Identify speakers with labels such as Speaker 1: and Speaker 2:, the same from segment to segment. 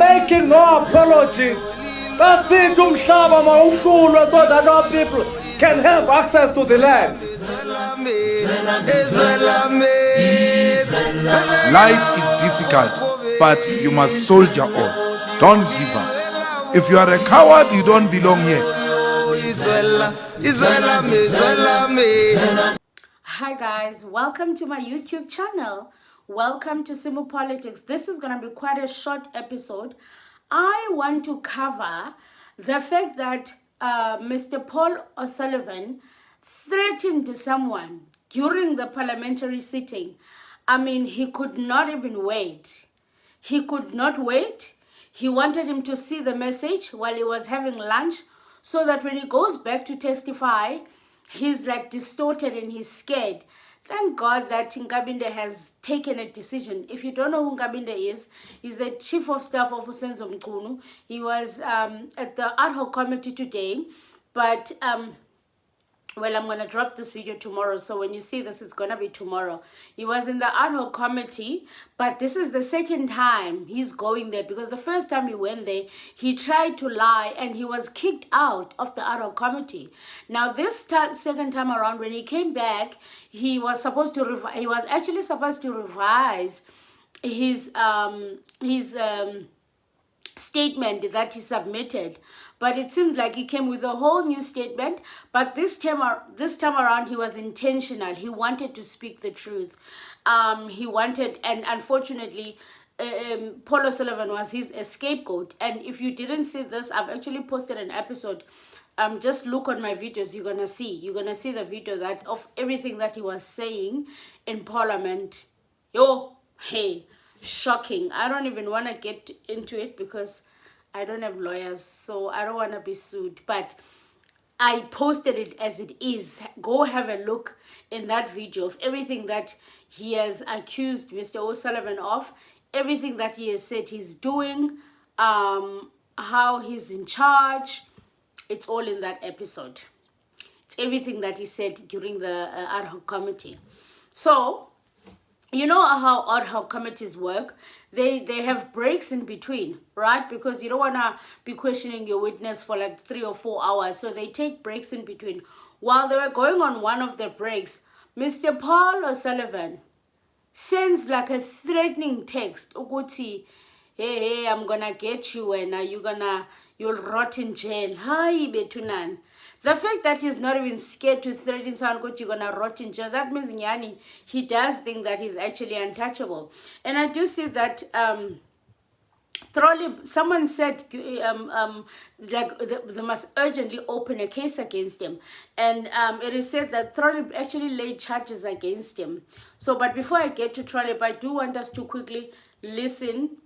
Speaker 1: making no apologies. That's it, umhlaba mawuhlulwe, so that our people can have access to the land.
Speaker 2: Life is difficult, but you must soldier on. Don't give up. If you are a coward, you don't belong here.
Speaker 3: Hi guys, welcome to my YouTube channel. Welcome to Simple Politics. This is going to be quite a short episode. I want to cover the fact that Mr. Paul Sullivan threatened someone during the parliamentary sitting. I mean, he could not even wait. He could not wait. He wanted him to see the message while he was having lunch so that when he goes back to testify, he's like distorted and he's scared. Thank God that Nkabinde has taken a decision. If you don't know who Nkabinde is, he's the chief of staff of Usenzo Mkunu. He was at the ad hoc committee today, but well, I'm going to drop this video tomorrow, so when you see this, it's going to be tomorrow. He was in the ad hoc committee, but this is the second time he's going there, because the first time he went there, he tried to lie and he was kicked out of the ad hoc committee. Now, this second time around, when he came back, he was actually supposed to revise his statement that he submitted, but it seems like he came with a whole new statement. But this time around, he was intentional. He wanted to speak the truth. He wanted, and unfortunately, Paul Sullivan was his scapegoat. And if you didn't see this, I've actually posted an episode. Just look on my videos. You're gonna see the video that of everything that he was saying in Parliament. Hey, shocking. I don't even want to get into it because I don't have lawyers, so I don't want to be sued. But I posted it as it is. Go have a look in that video of everything that he has accused Mr. O'Sullivan of, everything that he has said he's doing, how he's in charge. It's all in that episode. It's everything that he said during the ad hoc committee. So, you know how ad hoc committees work. They have breaks in between, right? Because you don't want to be questioning your witness for like 3 or 4 hours. So they take breaks in between. While they were going on one of the breaks, Mr. Paul O'Sullivan sends like a threatening text. Uguti, hey, I'm gonna get you and you'll rot in jail. Hi, betunan. The fact that he's not even scared to threaten someone, you're gonna rot in jail, that means Nyani, he does think that he's actually untouchable. And I do see that someone said like they must urgently open a case against him. And it is said that Trollip actually laid charges against him. So, but before I get to Trollip, I do want us to quickly listen.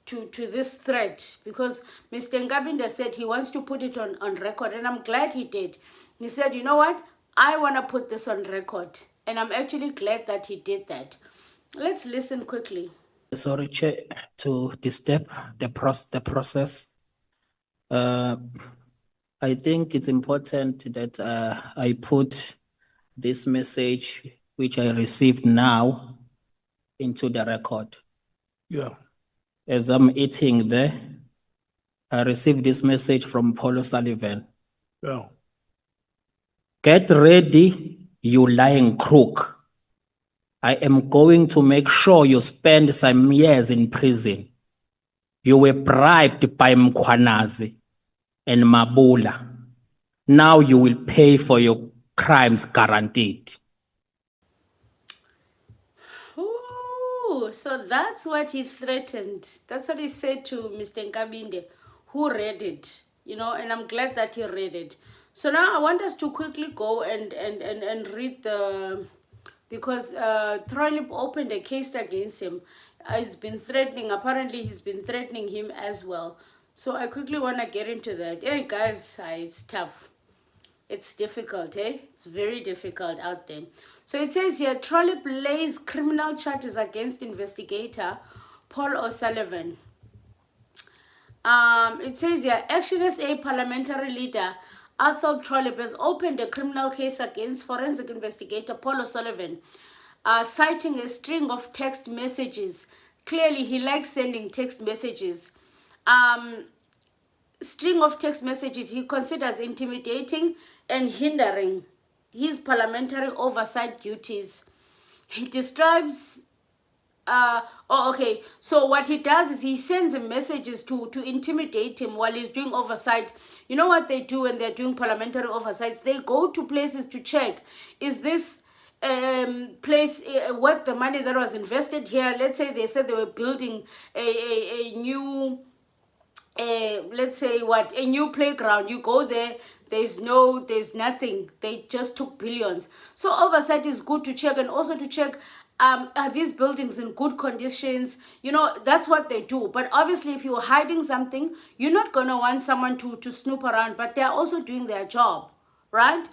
Speaker 3: To this threat, because Mr. Nkabinde said he wants to put it on record, and I'm glad he did. He said, you know what, I want to put this on record, and I'm actually glad that he did that. Let's listen quickly.
Speaker 4: Sorry, Chair, to disturb the process. I think it's important that I put this message, which I received now, into the record.
Speaker 2: Yeah.
Speaker 4: As I'm eating there, I received this message from Paul Sullivan.
Speaker 2: Yeah.
Speaker 4: Get ready, you lying crook. I am going to make sure you spend some years in prison. You were bribed by Mkhwanazi and Mabula. Now you will pay for your crimes, guaranteed.
Speaker 3: So that's what he threatened. That's what he said to Mr. Nkabinde, who read it, and I'm glad that he read it. So now I want us to quickly go and read because Trollip opened a case against him. He's been threatening, apparently he's been threatening him as well. So I quickly want to get into that. Hey guys, it's tough. It's difficult, It's very difficult out there. So it says here, Trollip lays criminal charges against investigator Paul O'Sullivan. It says here, Action SA parliamentary leader Arthur Trollip has opened a criminal case against forensic investigator Paul Sullivan, citing a string of text messages clearly he likes sending text messages. String of text messages he considers intimidating and hindering his parliamentary oversight duties. He describes so what he does is he sends him messages to intimidate him while he's doing oversight. You know what they do when they're doing parliamentary oversights? They go to places to check, is this place worth the money that was invested here? Let's say they said they were building a new let's say a new playground. You go there, there's nothing. They just took billions. So oversight is good to check, and also to check, are these buildings in good conditions? You know, that's what they do. But obviously, if you're hiding something, you're not gonna want someone to snoop around, but they're also doing their job, right?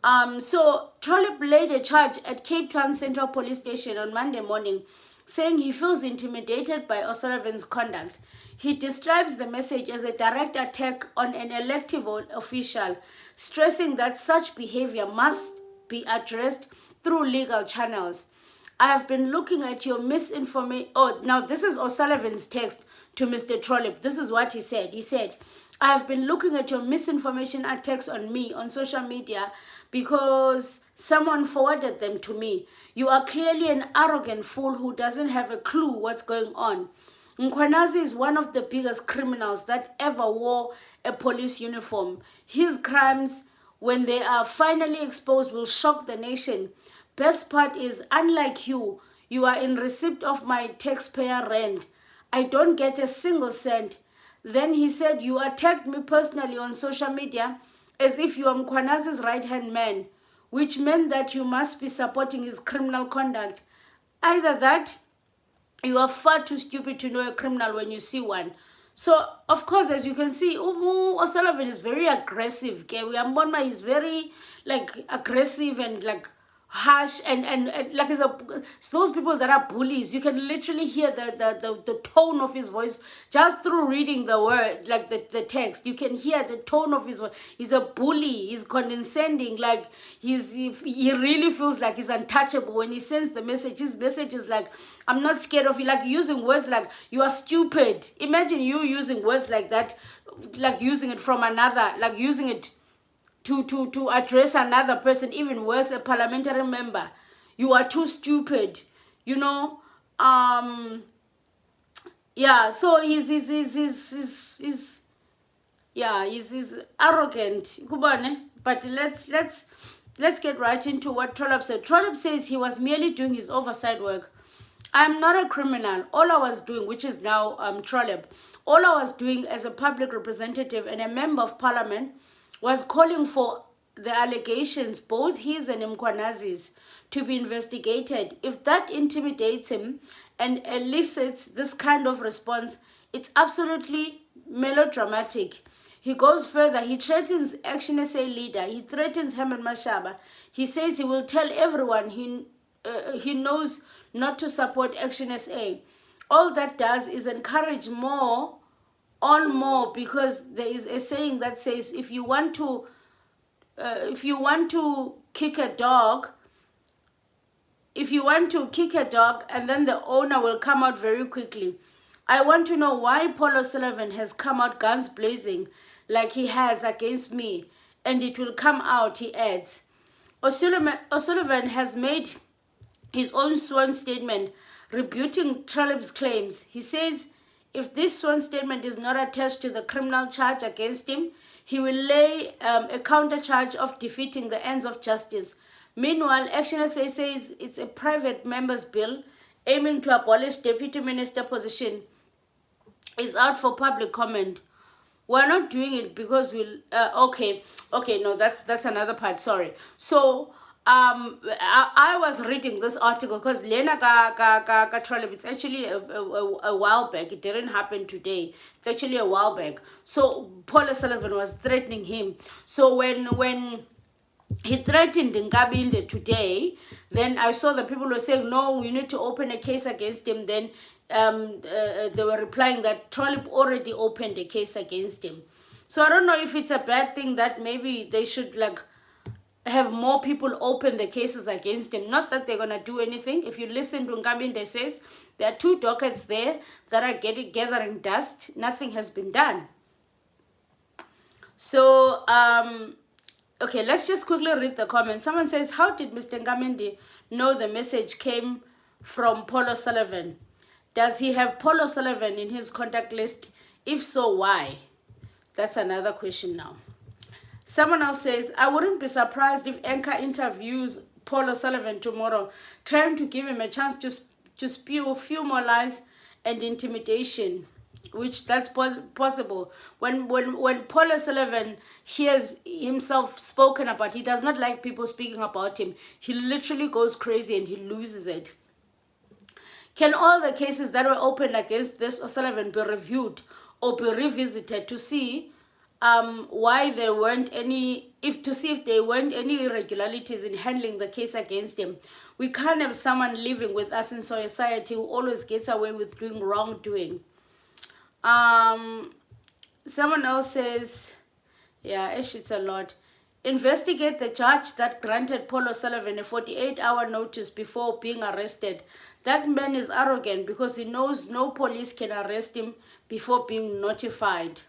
Speaker 3: So Trollip laid a charge at Cape Town Central Police Station on Monday morning, saying he feels intimidated by O'Sullivan's conduct. He describes the message as a direct attack on an elected official, stressing that such behavior must be addressed through legal channels. I have been looking at your misinformation. Oh, now this is O'Sullivan's text to Mr. Trollip. This is what he said. He said, I have been looking at your misinformation attacks on me on social media because someone forwarded them to me. You are clearly an arrogant fool who doesn't have a clue what's going on. Nkabinde is one of the biggest criminals that ever wore a police uniform. His crimes, when they are finally exposed, will shock the nation. Best part is, unlike you, you are in receipt of my taxpayer rent. I don't get a single cent. Then he said, you attacked me personally on social media as if you are Nkwanasi's right-hand man, which meant that you must be supporting his criminal conduct. Either that, you are far too stupid to know a criminal when you see one. So, of course, as you can see, O'Sullivan is very aggressive. Okay? He's very, aggressive and, harsh and like it's those people that are bullies. You can literally hear the tone of his voice just through reading the word, the text. You can hear the tone of his voice. He's a bully. He's condescending. He really feels like he's untouchable when he sends the message. His message is like, I'm not scared of you. Like using words like, you are stupid. Imagine you using words like that, like using it from another, like using it to address another person, even worse, a parliamentary member. You are too stupid, you know. So he's arrogant. But let's get right into what Trollip said. Trollip says he was merely doing his oversight work. I'm not a criminal. All I was doing, which is now Trollip, all I was doing as a public representative and a member of parliament was calling for the allegations, both his and Nkabinde's, to be investigated. If that intimidates him and elicits this kind of response, it's absolutely melodramatic. He goes further. He threatens Action SA leader. He threatens Herman Mashaba. He says he will tell everyone he knows not to support Action SA. All that does is encourage more, because there is a saying that says if you want to kick a dog, and then the owner will come out very quickly. I want to know why Paul O'Sullivan has come out guns blazing like he has against me, and it will come out, he adds. O'Sullivan has made his own sworn statement rebuting Trollip's claims. He says if this sworn statement is not attached to the criminal charge against him, he will lay a counter charge of defeating the ends of justice. Meanwhile, Action SA says it's a private member's bill aiming to abolish deputy minister position is out for public comment. We're not doing it because that's another part, sorry. So I was reading this article because Lena Trollip, it's actually a while back. It didn't happen today. It's actually a while back. So Paul O'Sullivan was threatening him. So when he threatened Nkabinde today, then I saw the people were saying, no, we need to open a case against him. Then they were replying that Trollip already opened a case against him. So I don't know if it's a bad thing that maybe they should have more people open the cases against him. Not that they're going to do anything. If you listen to Nkabinde says, there are 2 dockets there that are gathering dust. Nothing has been done. So, okay, let's just quickly read the comments. Someone says, how did Mr. Nkabinde know the message came from Paul Sullivan? Does he have Paul Sullivan in his contact list? If so, why? That's another question now. Someone else says, I wouldn't be surprised if Enka interviews Paul Sullivan tomorrow, trying to give him a chance to spew a few more lies and intimidation, which that's possible. When Paul Sullivan hears himself spoken about, he does not like people speaking about him. He literally goes crazy and he loses it. Can all the cases that were opened against this O'Sullivan be reviewed or be revisited to see why there weren't any, if there weren't any irregularities in handling the case against him? We can't have someone living with us in society who always gets away with doing wrongdoing. Someone else says, yeah, it's a lot. Investigate the judge that granted Paul O'Sullivan a 48-hour notice before being arrested. That man is arrogant because he knows no police can arrest him before being notified.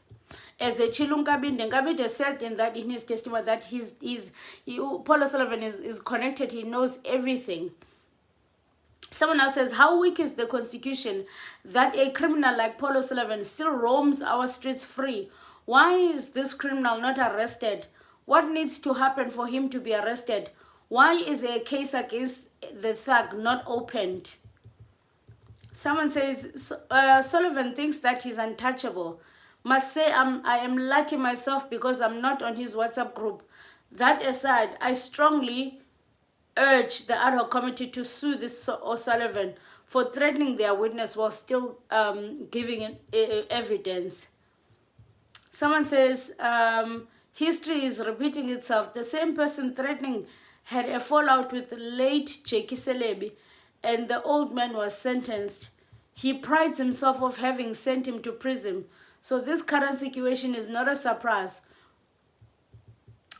Speaker 3: As a Nkabinde said in his testimony that Paul Sullivan is connected, he knows everything. Someone else says, how weak is the constitution that a criminal like Paul Sullivan still roams our streets free? Why is this criminal not arrested? What needs to happen for him to be arrested? Why is a case against the thug not opened? Someone says, Sullivan thinks that he's untouchable. Must say I am lucky myself because I'm not on his WhatsApp group. That aside, I strongly urge the ad hoc committee to sue this O'Sullivan for threatening their witness while still giving evidence. Someone says, history is repeating itself. The same person threatening had a fallout with the late Jackie Celebi, and the old man was sentenced. He prides himself of having sent him to prison. So this current situation is not a surprise.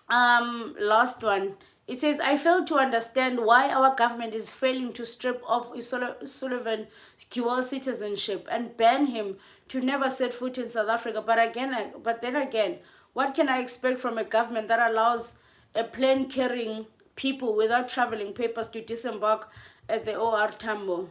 Speaker 3: Last one. It says, I fail to understand why our government is failing to strip off Sullivan's dual citizenship and ban him to never set foot in South Africa. But then again, what can I expect from a government that allows a plane carrying people without traveling papers to disembark at the OR Tambo?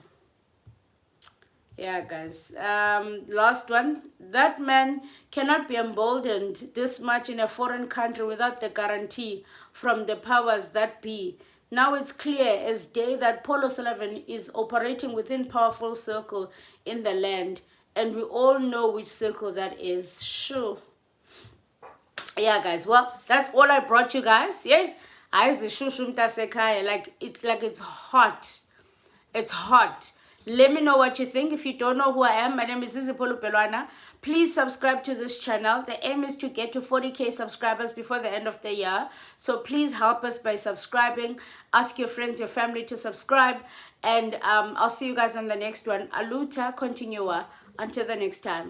Speaker 3: Yeah, guys. Last one. That man cannot be emboldened this much in a foreign country without the guarantee from the powers that be. Now it's clear as day that Paul Sullivan is operating within powerful circle in the land, and we all know which circle that is. Sure. Yeah, guys. Well, that's all I brought you guys. Yeah. Like it's hot. It's hot. Let me know what you think. If you don't know who I am, my name is Zizipolo Pelwana. Please subscribe to this channel. The aim is to get to 40,000 subscribers before the end of the year. So please help us by subscribing. Ask your friends, your family to subscribe. And I'll see you guys on the next one. Aluta continua. Until the next time.